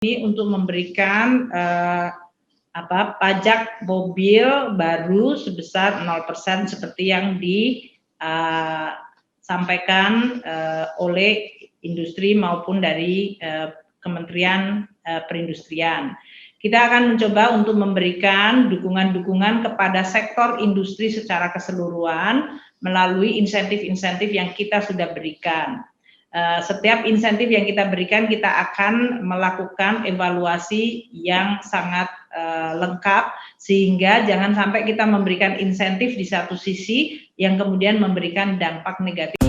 ini untuk memberikan pajak mobil baru sebesar 0% seperti yang disampaikan oleh industri maupun dari Kementerian Perindustrian. Kita akan mencoba untuk memberikan dukungan-dukungan kepada sektor industri secara keseluruhan melalui insentif-insentif yang kita sudah berikan. Setiap insentif yang kita berikan, kita akan melakukan evaluasi yang sangat lengkap, sehingga jangan sampai kita memberikan insentif di satu sisi yang kemudian memberikan dampak negatif.